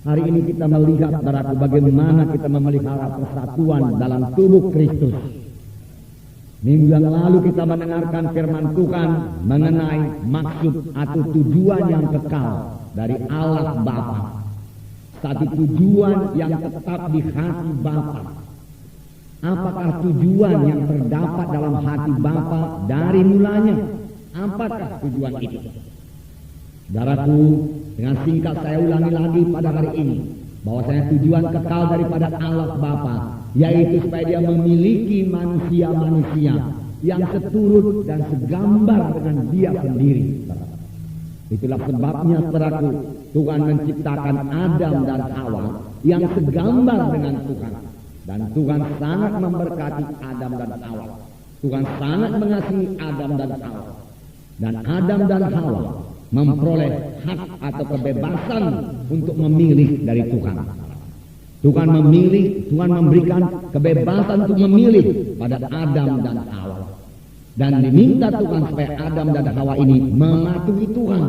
Hari ini kita melihat saudaraku bagaimana kita memelihara persatuan dalam tubuh Kristus. Minggu yang lalu kita mendengarkan firman Tuhan mengenai maksud atau tujuan yang kekal dari Allah Bapa. Satu tujuan yang tetap di hati Bapa. Apakah tujuan yang terdapat dalam hati Bapa dari mulanya? Apakah tujuan itu? Saudaraku, dengan singkat saya ulangi lagi pada hari ini, bahwasanya tujuan kekal daripada Allah Bapa, yaitu supaya Dia memiliki manusia-manusia yang seturut dan segambar dengan Dia sendiri. Itulah sebabnya, saudaraku, Tuhan menciptakan Adam dan Hawa yang segambar dengan Tuhan. Dan Tuhan sangat memberkati Adam dan Hawa. Tuhan sangat mengasihi Adam dan Hawa. Dan Adam dan Hawa memperoleh hak atau kebebasan untuk memilih dari Tuhan. Tuhan memilih, Tuhan memberikan kebebasan untuk memilih pada Adam dan Hawa. Dan diminta Tuhan supaya Adam dan Hawa ini mematuhi Tuhan.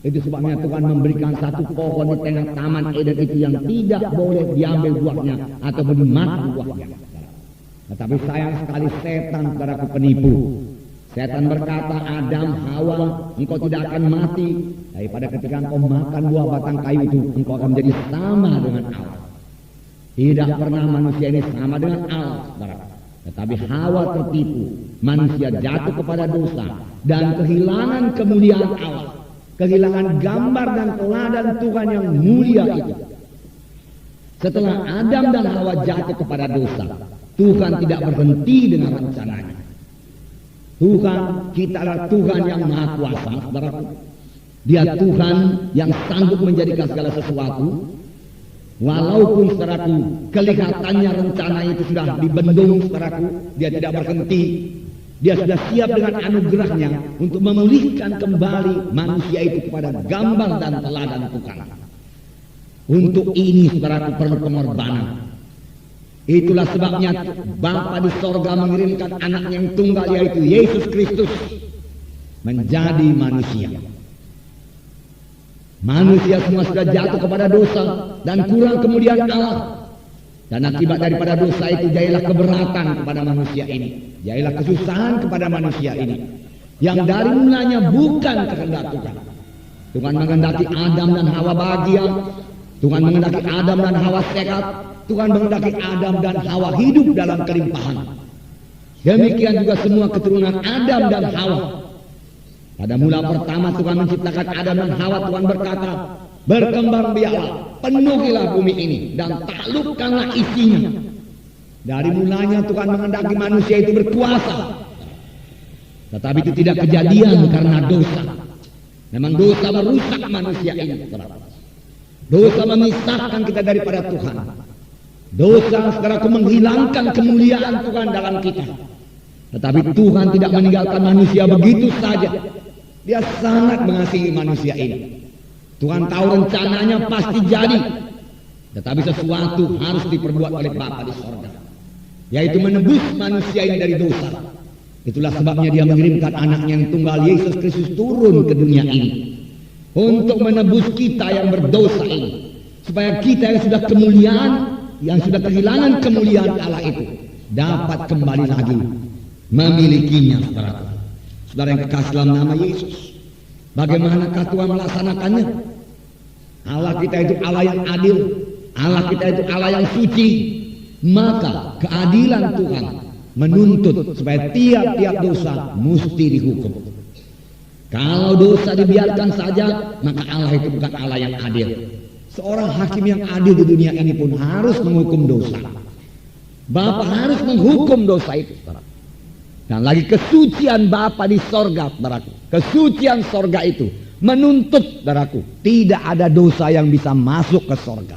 Itu sebabnya Tuhan memberikan satu pohon di tengah taman Eden itu yang tidak boleh diambil buahnya atau dimakan buahnya. Tetapi sayang sekali setan, saudaraku, penipu. Setan berkata, Adam, Hawa, engkau tidak akan mati. Daripada ketika engkau makan buah batang kayu itu, engkau akan menjadi sama dengan Allah. Tidak pernah manusia ini sama dengan Allah, saudara. Tetapi Hawa tertipu. Manusia jatuh kepada dosa dan kehilangan kemuliaan Allah. Kehilangan gambar dan teladan Tuhan yang mulia itu. Setelah Adam dan Hawa jatuh kepada dosa, Tuhan tidak berhenti dengan rencananya. Tuhan, kita adalah Tuhan yang Maha Kuasa, saudaraku. Dia Tuhan yang sanggup menjadikan segala sesuatu. Walaupun, saudaraku, kelihatannya rencana itu sudah dibendung, saudaraku, Dia tidak berhenti. Dia sudah siap dengan anugerahnya untuk memulihkan kembali manusia itu kepada gambar dan teladan Tuhan. Untuk ini, saudaraku, perlu pengorbanan. Itulah sebabnya Bapa di sorga mengirimkan anaknya yang tunggal, yaitu Yesus Kristus, menjadi manusia. Manusia semua sudah jatuh kepada dosa dan kurang kemuliaan Allah. Dan akibat daripada dosa itu, jadilah keberatan kepada manusia ini. Jadilah kesusahan kepada manusia ini. Yang dari mulanya bukan kehendak Tuhan. Tuhan menghendaki Adam dan Hawa bahagia. Tuhan menghendaki Adam dan Hawa sehat. Tuhan menghendaki Adam dan Hawa hidup dalam kelimpahan. Demikian juga semua keturunan Adam dan Hawa. Pada mula pertama Tuhan menciptakan Adam dan Hawa, Tuhan berkata, berkembang biaklah, penuhilah bumi ini, dan taklukkanlah isinya. Dari mulanya Tuhan menghendaki manusia itu berkuasa. Tetapi itu tidak kejadian karena dosa. Memang dosa merusak manusia ini. Dosa memisahkan kita daripada Tuhan. Dosa, saudaraku, menghilangkan kemuliaan Tuhan dalam kita. Tetapi Tuhan tidak meninggalkan manusia begitu saja. Dia sangat mengasihi manusia ini. Tuhan tahu rencananya pasti jadi. Tetapi sesuatu harus diperbuat oleh Bapa di sorga, yaitu menebus manusia ini dari dosa. Itulah sebabnya Dia mengirimkan anaknya yang tunggal, Yesus Kristus, turun ke dunia ini untuk menebus kita yang berdosa ini, supaya kita yang sudah kemuliaan, yang sudah kehilangan kemuliaan Allah itu, dapat kembali lagi memilikinya. Saudara yang kekasih dalam nama Yesus, bagaimanakah Tuhan melaksanakannya? Allah kita itu Allah yang adil, Allah kita itu Allah yang suci. Maka keadilan Tuhan menuntut supaya tiap-tiap dosa mesti dihukum. Kalau dosa dibiarkan saja, maka Allah itu bukan Allah yang adil. Seorang hakim yang adil di dunia ini pun harus menghukum dosa. Bapa harus menghukum dosa itu. Dan lagi kesucian Bapa di sorga, saudaraku. Kesucian sorga itu menuntut, saudaraku, tidak ada dosa yang bisa masuk ke sorga.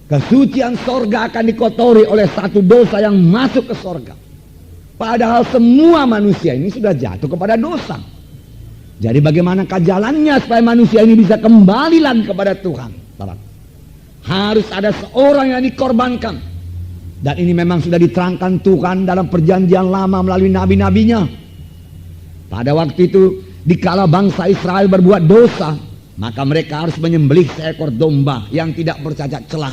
Kesucian sorga akan dikotori oleh satu dosa yang masuk ke sorga. Padahal semua manusia ini sudah jatuh kepada dosa. Jadi bagaimanakah jalannya supaya manusia ini bisa kembali lagi kepada Tuhan? Harus ada seorang yang dikorbankan. Dan ini memang sudah diterangkan Tuhan dalam perjanjian lama melalui nabi-nabinya. Pada waktu itu, dikala bangsa Israel berbuat dosa, maka mereka harus menyembelih seekor domba yang tidak bercacat celah.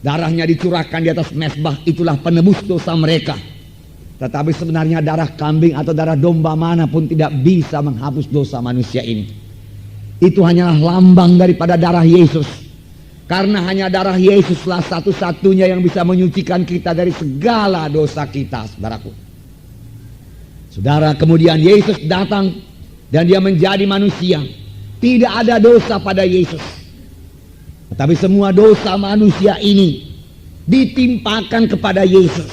Darahnya dicurahkan di atas mezbah, itulah penebus dosa mereka. Tetapi sebenarnya darah kambing atau darah domba manapun tidak bisa menghapus dosa manusia ini. Itu hanyalah lambang daripada darah Yesus. Karena hanya darah Yesuslah satu-satunya yang bisa menyucikan kita dari segala dosa kita, saudaraku. Saudara, kemudian Yesus datang dan dia menjadi manusia. Tidak ada dosa pada Yesus. Tetapi semua dosa manusia ini ditimpakan kepada Yesus.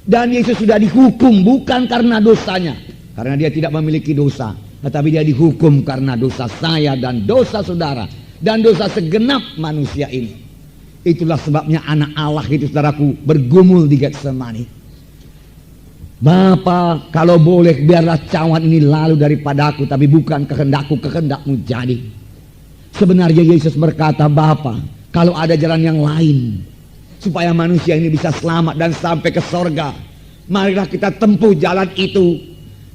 Dan Yesus sudah dihukum bukan karena dosanya, karena dia tidak memiliki dosa, tetapi dia dihukum karena dosa saya dan dosa saudara dan dosa segenap manusia ini. Itulah sebabnya anak Allah itu, saudaraku, bergumul di Getsemani. Bapa, kalau boleh biarlah cawan ini lalu daripadaku, tapi bukan kehendakku, kehendakmu jadi. Sebenarnya Yesus berkata, Bapa, kalau ada jalan yang lain supaya manusia ini bisa selamat dan sampai ke sorga, marilah kita tempuh jalan itu.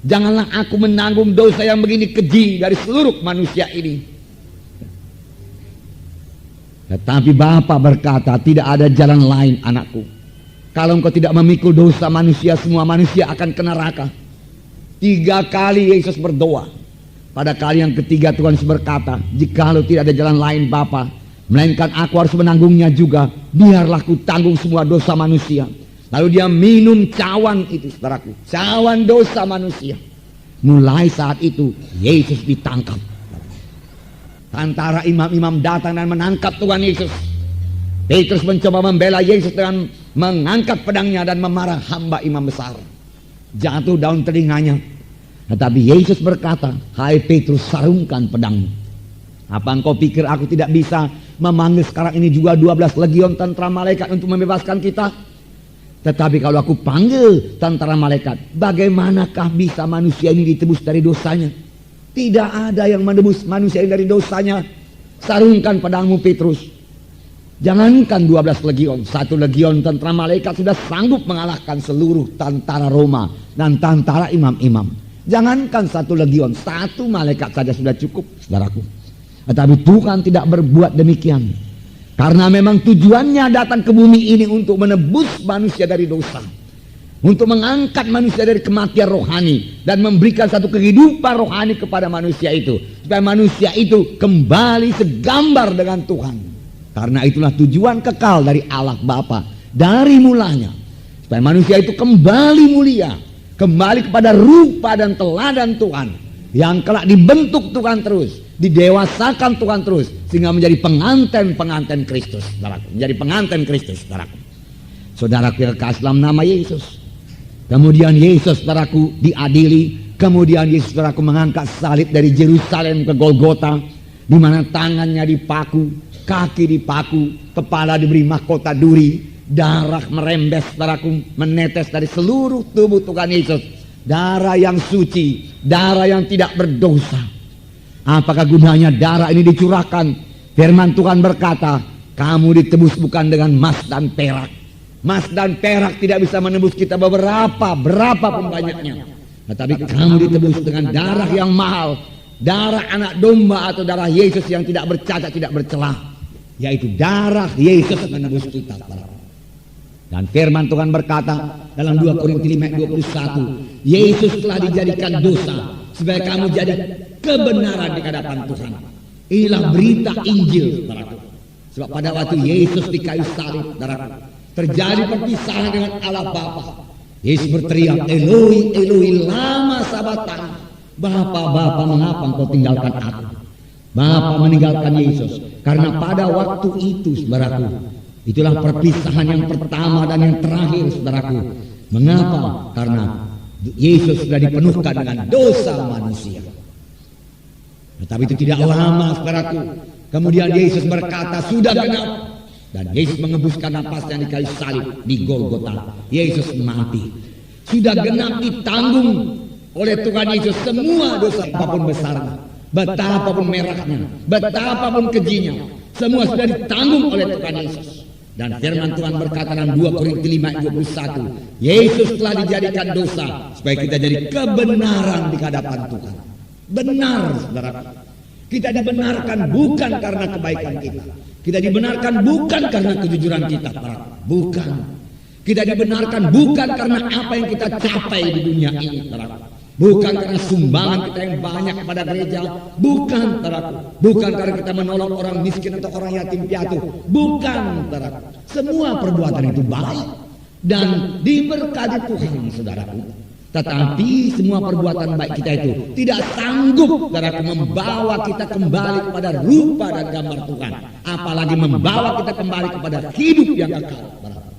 Janganlah aku menanggung dosa yang begini keji dari seluruh manusia ini. Tetapi Bapa berkata, tidak ada jalan lain, anakku. Kalau engkau tidak memikul dosa manusia, semua manusia akan ke neraka. 3 kali Yesus berdoa. Pada kali yang ketiga Tuhan Yesus berkata, jikalau tidak ada jalan lain Bapa, melainkan aku harus menanggungnya juga, biarlah ku tanggung semua dosa manusia. Lalu dia minum cawan itu, saudaraku, cawan dosa manusia. Mulai saat itu Yesus ditangkap. Antara imam-imam datang dan menangkap Tuhan Yesus. Petrus mencoba membela Yesus dengan mengangkat pedangnya dan memarah hamba imam besar. Jatuh daun telinganya. Tetapi Yesus berkata, hai Petrus, sarungkan pedangmu. Apa engkau pikir aku tidak bisa memanggil sekarang ini juga 12 legion tentara malaikat untuk membebaskan kita? Tetapi kalau aku panggil tentara malaikat, bagaimanakah bisa manusia ini ditebus dari dosanya? Tidak ada yang menebus manusia ini dari dosanya. Sarungkan pedangmu, Petrus. Jangankan 12 legion, 1 legion tentara malaikat sudah sanggup mengalahkan seluruh tentara Roma dan tentara imam-imam. Jangankan 1 legion, 1 malaikat saja sudah cukup, saudaraku. Tetapi Tuhan tidak berbuat demikian. Karena memang tujuannya datang ke bumi ini untuk menebus manusia dari dosa. Untuk mengangkat manusia dari kematian rohani. Dan memberikan satu kehidupan rohani kepada manusia itu. Supaya manusia itu kembali segambar dengan Tuhan. Karena itulah tujuan kekal dari Allah Bapa dari mulanya. Supaya manusia itu kembali mulia. Kembali kepada rupa dan teladan Tuhan. Yang kelak dibentuk Tuhan terus. Didewasakan Tuhan terus sehingga menjadi pengantin Kristus, saudaraku. Menjadi pengantin Kristus, saudaraku. Saudaraku yang kekasih dalam nama Yesus. Kemudian Yesus, saudaraku, diadili. Kemudian Yesus, saudaraku, mengangkat salib dari Yerusalem ke Golgota, di mana tangannya dipaku, kaki dipaku, kepala diberi mahkota duri, darah merembes, saudaraku, menetes dari seluruh tubuh Tuhan Yesus. Darah yang suci, darah yang tidak berdosa. Apakah gunanya darah ini dicurahkan? Firman Tuhan berkata, kamu ditebus bukan dengan emas dan perak. Emas dan perak tidak bisa menebus kita berapapun banyaknya. Tetapi kamu ditebus dengan darah yang mahal, darah anak domba atau darah Yesus yang tidak bercacat, tidak bercelah, yaitu darah Yesus menebus kita. Dan firman Tuhan berkata dalam 2 Korintus 5:21, Yesus telah dijadikan dosa supaya kamu jadi kebenaran di hadapan Tuhan. Inilah berita Injil, saudaraku. Sebab pada waktu Yesus di kayu salib, saudaraku, terjadi perpisahan dengan Allah Bapa. Yesus berteriak, Eloi, Eloi, lama sabachthani. Bapa, mengapa engkau tinggalkan aku? Bapa meninggalkan Yesus karena pada waktu itu, saudaraku, itulah perpisahan yang pertama dan yang terakhir, saudaraku. Mengapa? Karena Yesus sudah dipenuhkan dengan dosa manusia. Tetapi itu tidak lama, saudaraku. Kemudian Yesus berkata, sudah genap. Dan Yesus mengembuskan napasnya di kayu salib di Golgota. Yesus mati. Sudah genap ditanggung oleh Tuhan Yesus semua dosa, apapun besarnya, betapapun merahnya, betapapun kejinya, semua sudah ditanggung oleh Tuhan Yesus. Dan firman Tuhan berkata dalam 2 Korintus 5:21, Yesus telah dijadikan dosa supaya kita jadi kebenaran di hadapan Tuhan. Benar, saudara. Kita dibenarkan bukan karena kebaikan kita. Kita dibenarkan bukan karena kejujuran kita, saudaraku. Bukan. Kita dibenarkan bukan karena apa yang kita capai di dunia ini, saudaraku. Bukan karena sumbangan kita yang banyak kepada gereja. Bukan, saudaraku. Bukan karena kita menolong orang miskin atau orang yatim piatu. Bukan, saudaraku. Semua perbuatan itu baik dan diberkati Tuhan, saudaraku. Tetapi semua perbuatan baik kita itu tidak sanggup, saudaraku, membawa kita kembali kepada rupa dan gambar Tuhan. Apalagi membawa kita kembali kepada hidup yang kekal, saudaraku.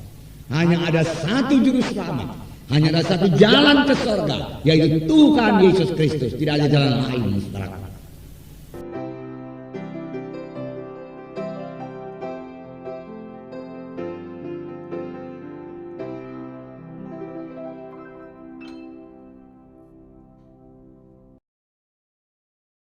Hanya ada satu juru selamat, hanya ada satu jalan ke surga, yaitu Tuhan Yesus Kristus. Tidak ada jalan lain, saudaraku.